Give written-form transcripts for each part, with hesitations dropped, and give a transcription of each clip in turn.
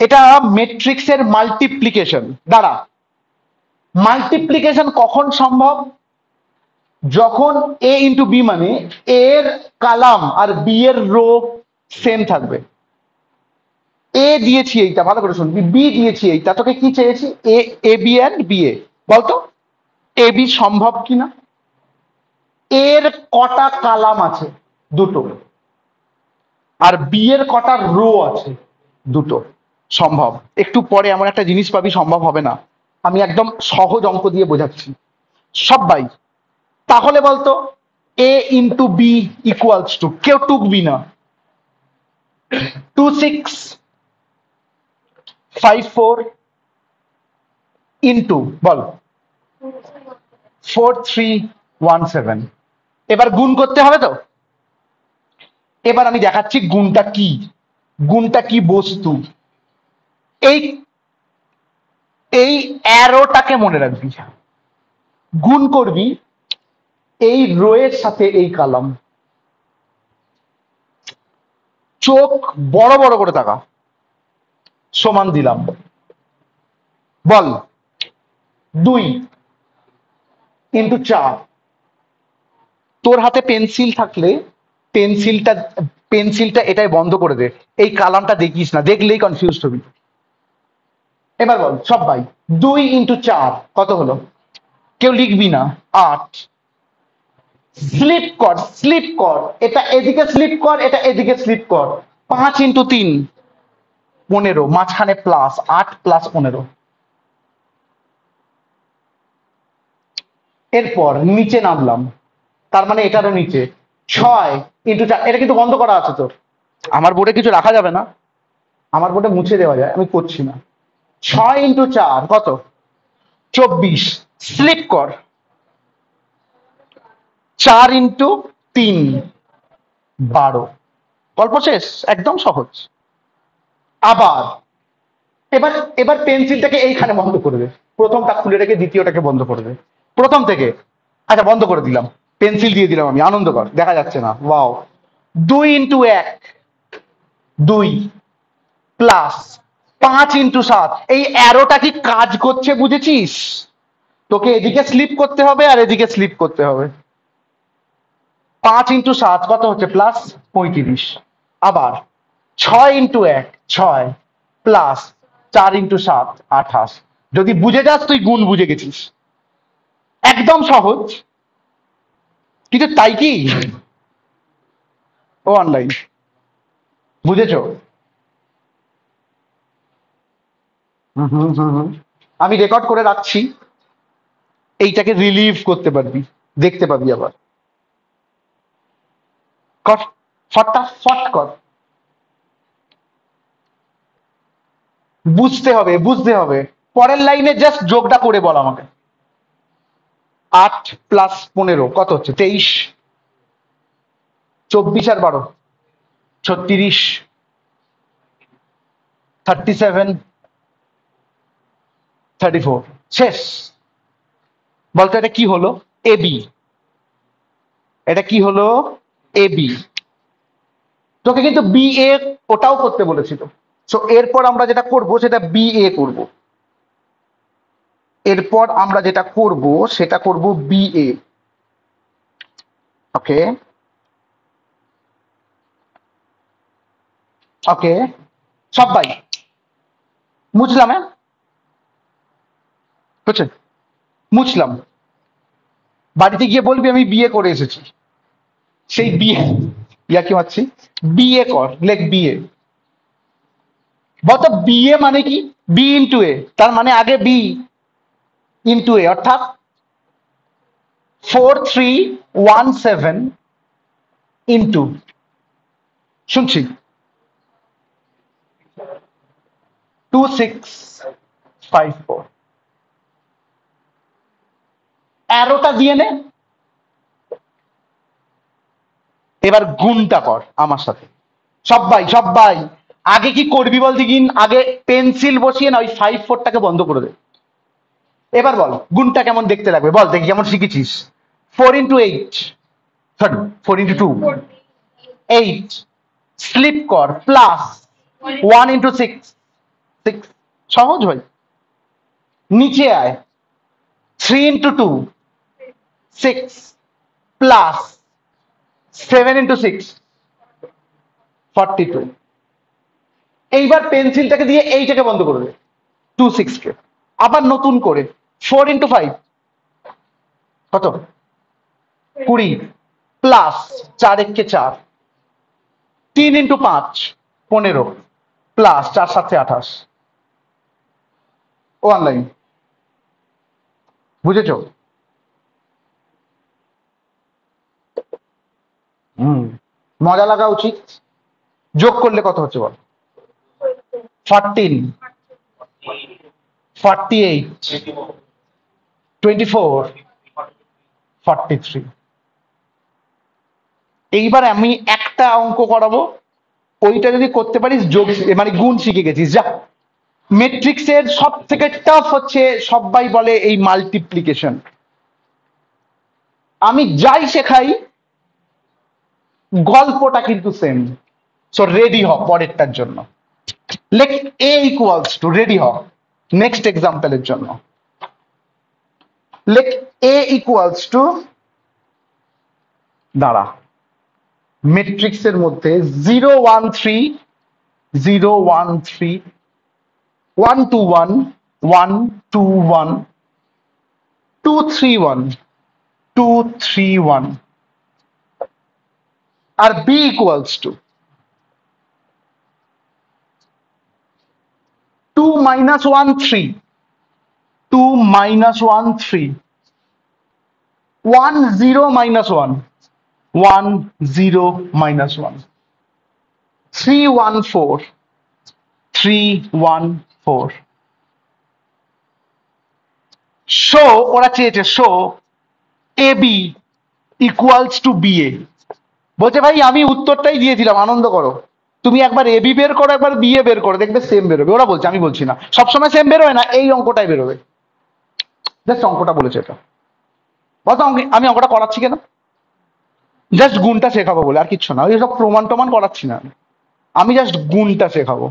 এটা ম্যাট্রিক্সের মাল্টিপ্লিকেশন দ্বারা। মাল্টিপ্লিকেশন কখন সম্ভব? যখন এ ইন্টু বি মানে এর কলাম আর বি এর রো সেম থাকবে। এ দিয়েছি এইটা, ভালো করে শুনবি, বি দিয়েছি এইটা, তোকে কি চেয়েছি? A B and B A. বলতো এ বি সম্ভব কিনা? এর কটা কলাম আছে? দুটো। আর বি এর কটা রো আছে? দুটো। সম্ভব। একটু পরে এমন একটা জিনিস পাবি সম্ভব হবে না, আমি একদম সহজ অঙ্ক দিয়ে বোঝাচ্ছি সবাই। তাহলে বলতো এ ইন্টু বি ইকুয়ালস টু, কেউ টুকবি না, 2654 ইন্টু বল 4317। এবার গুণ করতে হবে তো। এবার আমি দেখাচ্ছি গুণটা কি, গুণটা কি বস্তু। এই এই অ্যারোটাকে মনে রাখবি, গুণ করবি এই রোয়ের সাথে এই কলাম। চোখ বড় বড় করে তাকা, সমান দিলাম। বল 2 ইন্টু 4। তোর হাতে পেন্সিল থাকলে পেন্সিলটা এটাই বন্ধ করে দে, এই কালামটা দেখিস না, দেখলেই কনফিউজ হবি। এবার বল সবাই 2 ইন্টু 4 কত হলো? কেউ লিখবি না, 8। স্লিপ কর, স্লিপ কর, এটা এদিকে স্লিপ কর, এটা এদিকে স্লিপ কর। 5 ইন্টু 3 15, মাঝখানে প্লাস 8 প্লাস 15। এরপর নিচে নামলাম, তার মানে এটারও নিচে 6 ইন্টু 4। এটা কিন্তু বন্ধ করা আছে তোর, আমার বোর্ডে কিছু রাখা যাবে না, আমার বোর্ডে মুছে দেওয়া যায়, আমি করছি না। 6 ইন্টু 4 কত? 24। স্লিপ কর, 4 ইন্টু 3 12। গল্প শেষ, একদম সহজ। আবার এবার এবার পেন্সিলটাকে এইখানে বন্ধ করে দে, প্রথমটা খুলে রেখে দ্বিতীয়টাকে বন্ধ করে দে প্রথম থেকে। আচ্ছা বন্ধ করে দিলাম, পেন্সিল দিয়ে দিলাম আমি, আনন্দ কর, দেখা যাচ্ছে না, ওয়াও। 2 into 1 2 plus 5 into 7। এই অ্যারোটা কি কাজ করছে বুঝেছিস? তোকে এদিকে স্লিপ করতে হবে আর এদিকে স্লিপ করতে হবে। 5 ইন্টু 7 কত হচ্ছে? প্লাস 35। আবার 6 ইন্টু 1 6 প্লাস 4 ইন্টু 7 28। যদি বুঝে যাস তুই গুণ বুঝে গেছিস, একদম সহজ। কিন্তু তাই কি ও অনলাইন বুঝেছো? আমি রেকর্ড করে রাখছি, এইটাকে রিলিভ করতে পারবি, দেখতে পাবি আবার। কর, ফটাফট কর। বুঝতে হবে, বুঝতে হবে। পরের লাইনে জাস্ট যোগটা করে বল আমাকে। 8 প্লাস 15 কত হচ্ছে? 23। 24 আর 12 36। 37 34। শেষ। বলতো এটা কি হলো? এবি। এটা কি হলো? এবি। তোকে কিন্তু বি এ ওটাও করতে বলেছিল। সো এরপর আমরা যেটা করব সেটা বি এ করব। এরপর আমরা যেটা করব সেটা করব বি এ। ওকে ওকে সবাই মুছলাম, হ্যাঁ বুঝছে, মুছলাম। বাড়িতে গিয়ে বলবি আমি বিয়ে করে এসেছি। সেই বিয়ে, ইয়া কি মারছি, বিয়ে কর, লেখ বিয়ে। বলতো বিএ মানে কি? বি ইন্টু এ, তার মানে আগে বি ইন্টু এ, অর্থাৎ 4317 ইন্টু, শুনছি, 2654। অ্যারোটা দিয়ে নে, এবার গুণটা কর আমার সাথে। সবাই সবাই আগে কি করবি বল দিকিন, আগে পেন্সিল বসিয়ে না ওই 54টাকে বন্ধ করে দে। এবার বল গুণটা কেমন দেখতে লাগবে, বল দেখি কেমন শিখেছিস। 4 ইন্টু 8, সরি 4 ইন্টু 2 8। স্লিপ কর, প্লাস 1 ইন্টু 6 6 সহজ ভাই। নিচে আয় 3 into 2 6 প্লাস 7 into 6 42। এইবার পেন্সিলটাকে দিয়ে এইটাকে বন্ধ করবে 26 কে। আবার নতুন করে 4 into 5 কত 20 প্লাস 4 1 4 3 into 5 15 প্লাস 4 7 28 অনলাইন। বুঝেছো? মজা লাগা উচিত। যোগ করলে কত হচ্ছে বল? 14 48 24 43। এইবার আমি একটা অঙ্ক করাবো, ওইটা যদি করতে পারিস যোগ মানে গুণ শিখে গেছিস। যা ম্যাট্রিক্সের সব থেকে টাফ হচ্ছে, সবাই বলে এই মাল্টিপ্লিকেশন। আমি যাই শেখাই গল্পটা কিন্তু সেম। সো রেডি হ পরেরটার জন্য। লেখ এ ইকুয়ালস টু, রেডি হ নেক্সট এক্সাম্পলের জন্য। লেখ এ ইকুয়ালস টু, দাঁড়া, ম্যাট্রিক্সের মধ্যে 0 1 3 0 1 3 1 2 1 1 2 1 2 3 1 2 3 1 আর B equals to 2 minus 1 3 2 minus 1 3 1 0 minus 1 1 0 minus 1 3 1 4 3 1 4। Show, ওরা চেয়েছে show A B equals to B A. বলছে ভাই আমি উত্তরটাই দিয়েছিলাম, আনন্দ করো। তুমি একবার এ বি বের করো, একবার বি এ বের করো, দেখবে সেম বেরোবে। ওরা বলছে, আমি বলছি না, সবসময় সেম বেরোয় না, এই অঙ্কটাই বেরোবে। জাস্ট অঙ্কটা বলেছে এটা। বলতো আমি অঙ্কটা করাচ্ছি কেন? জাস্ট গুণটা শেখাবো বলে, আর কিচ্ছু না। ওই সব প্রমাণ টমান করাচ্ছি না আমি জাস্ট গুণটা শেখাবো।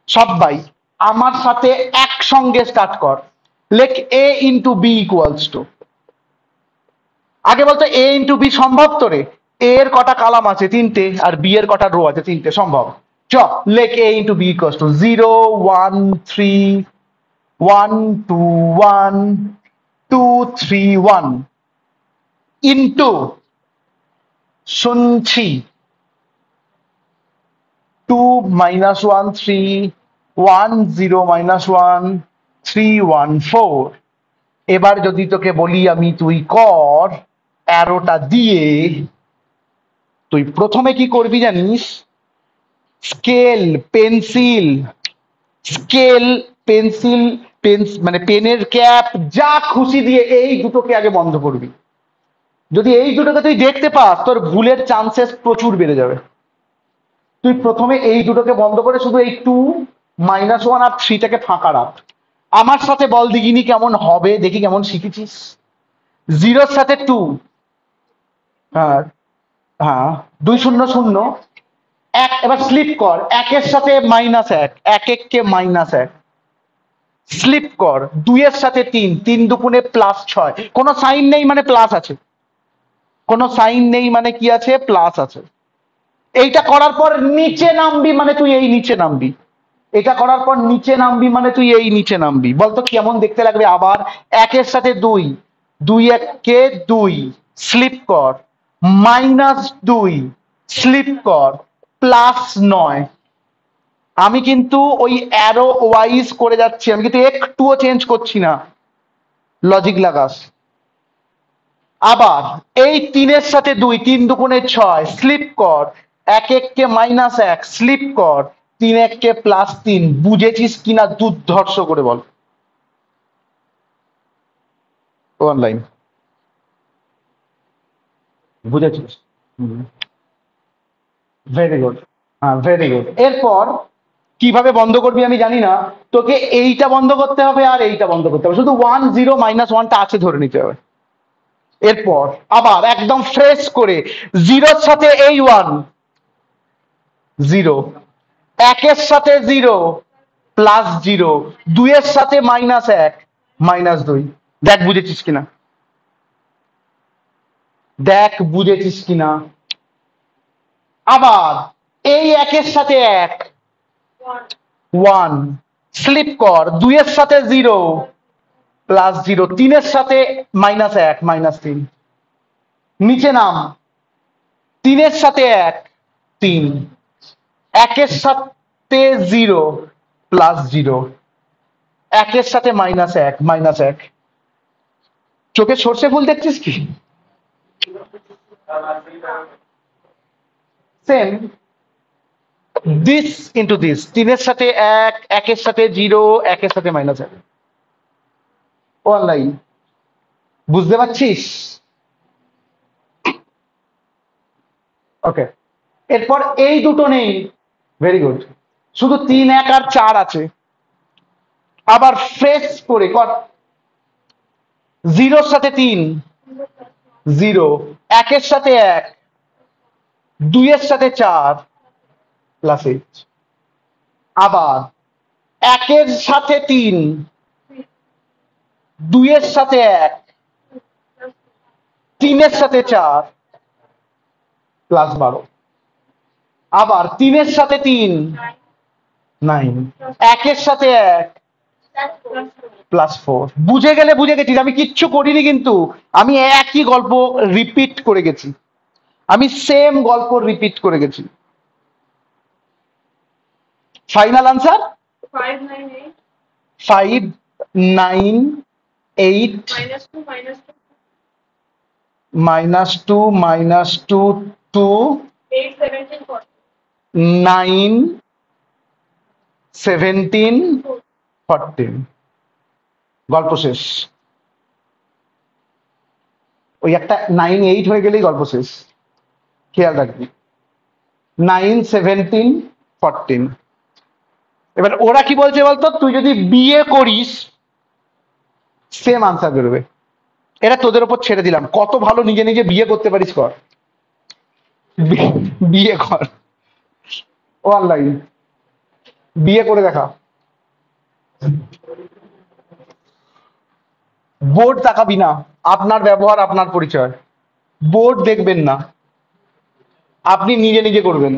সবাই আমার সাথে একসঙ্গে স্টার্ট কর। লেখ A into B equals two, আগে বলতো এ ইন্টু বি সম্ভব তো রে? এ এর কটা কালাম আছে? 3টে। আর বি এর কটা রো আছে? 3টে। সম্ভব। চ লেখ A into B equals to 0 1 3 1 2 1 2 3 1 into শুনছি 2 minus 1 3 1 0 minus 1 3 1 4। এবার যদি তোকে বলি আমি তুই কর অ্যারোটা দিয়ে, তুই প্রথমে কি করবি জানিস? স্কেল পেন্সিল, স্কেল পেন্সিল, মানে পেনের ক্যাপ যা খুশি দিয়ে এই দুটোকে আগে বন্ধ করবি। যদি এই দুটোকে তুই দেখতে পাস, তোর ভুলের চান্সেস প্রচুর বেড়ে যাবে। তুই প্রথমে এই দুটোকে বন্ধ করে শুধু এই 2 minus 1 আর 3টাকে ফাঁকা রাখ। আমার সাথে বল দিগিনি কেমন হবে, দেখি কেমন শিখেছিস। 0 সাথে 2, হ্যাঁ হ্যাঁ 2 0 0 1। এবার স্লিপ কর 1 এর সাথে -1, 1 1 কে -1। স্লিপ কর 2 এর সাথে 3, 3 দুগুণে +6। কোনো সাইন নেই মানে প্লাস আছে, কোনো সাইন নেই মানে কি আছে? প্লাস আছে। এইটা করার পর নিচে নামবি মানে তুই এই নিচে নামবি। এটা করার পর নিচে নামবি মানে তুই এই নিচে নামবি। বলতো কেমন দেখতে লাগবে? আবার 1 এর সাথে 2, 2 1 কে 2, স্লিপ কর -2, স্লিপ কর +9। আমি কিন্তু ওই অ্যারো ওয়াইজ করে যাচ্ছি, আমি কিন্তু একটুও চেঞ্জ করছি না। লজিক লাগাস। আবার এই 3 এর সাথে 2, 3 দুগুণে 6, স্লিপ কর 1 1 কে -1, স্লিপ কর 3 1 কে +3। বুঝেছিস কিনা দুর্ধর্ষ করে বল। অনলাইন বুঝেছিস? ভেরি গুড, হ্যাঁ ভেরি গুড। এরপর কিভাবে বন্ধ করবি আমি জানি না, তোকে এইটা বন্ধ করতে হবে আর এইটা বন্ধ করতে হবে। শুধু 1 0 -1টা আছে ধরে নিতে হবে। এরপর আবার একদম ফ্রেশ করে 0 এর সাথে এই 1 0, 1 এর সাথে 0 +0, 2 এর সাথে -1 -2। দেখ বুঝেছিস কিনা, দেখ বুঝেছিস কিনা। আবার এই 1 এর সাথে 1, 1 স্লিপ কর, 2 এর সাথে 0 +0, 3 এর সাথে -1 -3, নিচে নাম, 3 এর সাথে 1 3, 1 এর সাথে 0 +0, 1 এর সাথে -1 -1। চোখে সর্ষে ফুল দেখছিস কি? সেম দিস ইন্টু দিস, 3 এর সাথে 1, 1 এর সাথে 0, 1 এর সাথে -1। অনলাইন বুঝতে পারছিস? ওকে, এরপর এই দুটো নেই, ভেরি গুড, শুধু 3 1 আর 4 আছে। আবার ফ্রেশ করে কর, 0 এর সাথে 3 0, 1 এর সাথে 1, 2 এর সাথে 4 +8। আবার 1 এর সাথে 3, 2 এর সাথে 1, 3 এর সাথে 4 +12। আবার 3 এর সাথে 3 9, 1 এর সাথে 1 +4। বুঝে গেলে বুঝে গেছিস, আমি কিচ্ছু করিনি কিন্তু, আমি একই গল্প রিপিট করে গেছি, আমি সেম গল্প রিপিট করে গেছি। Final answer 5 9 8 -2 -2 2 9 17 14। গল্প শেষ। ওই একটা 9 8 হয়ে গেলেই গল্প শেষ, খেয়াল রাখবি। 9 17 14। এবার ওরা কি বলছে বলতো, তুই যদি বিয়ে করিস সেম আনসার বেরোবে। এটা তোদের ওপর ছেড়ে দিলাম, কত ভালো নিজে নিজে বিয়ে করতে পারিস কর, বিয়ে কর অনলাইন, বিয়ে করে দেখা। বোর্ড তাকাবি না, আপনার ব্যবহার আপনার পরিচয়, বোর্ড দেখবেন না, আপনি নিজে নিজে করবেন।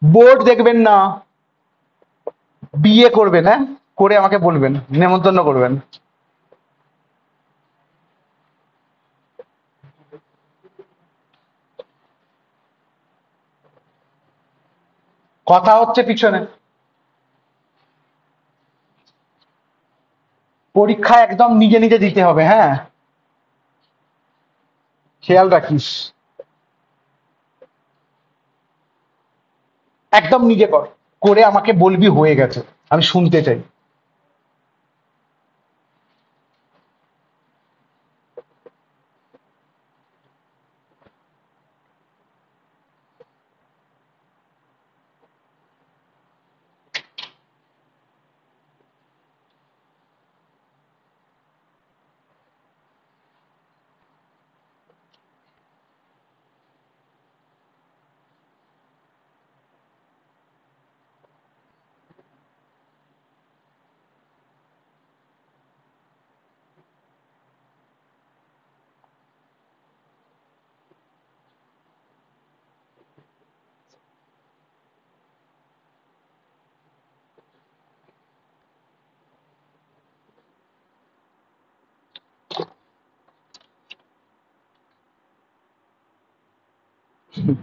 বোর্ড দেখবেন না, বিয়ে করবেন, হ্যাঁ করে আমাকে বলবেন, নেমন্তন্ন করবেন। কথা হচ্ছে পিছনে। পরীক্ষা একদম নিজে নিজে দিতে হবে, হ্যাঁ খেয়াল রাখিস, একদম নিজে কর, করে আমাকে বলবি হয়ে গেছে, আমি শুনতে চাই।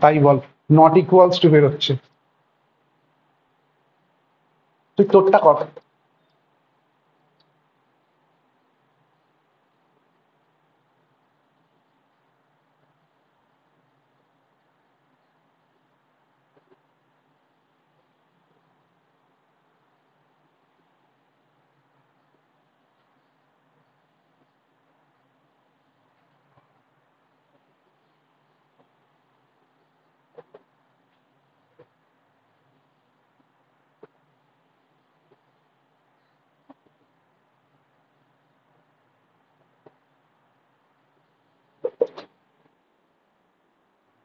তাই বল, নট ইকুয়ালস টু বেরোচ্ছে, তুই তোরটা কর।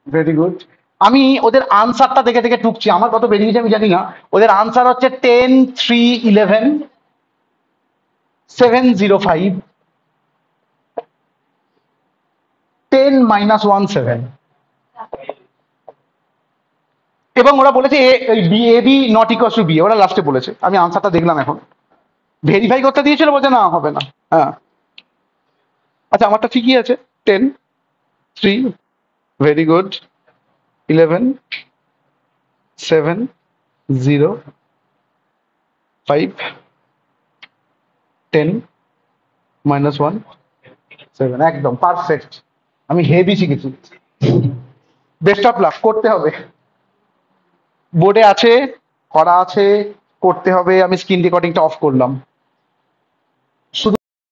Very good. আমি ওদের আনসারটা দেখে দেখে টুকছি, আমার কত বেরিয়েছে আমি জানি না। ওদের আনসার হচ্ছে 10 3 11 705 10 -1 7। এবং ওরা বলেছে A B not equal to B, ওরা লাস্টে বলেছে। আমি আনসারটা দেখলাম এখন, ভেরিফাই করতে দিয়েছিল, বলছে না হবে না। হ্যাঁ, আচ্ছা আমারটা ঠিকই আছে। 10 3 ভেরি গুড 11 7 0 5 10 -1 7, একদম পারফেক্ট। আমি হেভি শিখেছি। বেস্ট অফ লাক, করতে হবে। বোর্ডে আছে, করা আছে, করতে হবে। আমি স্ক্রিন রেকর্ডিংটা অফ করলাম।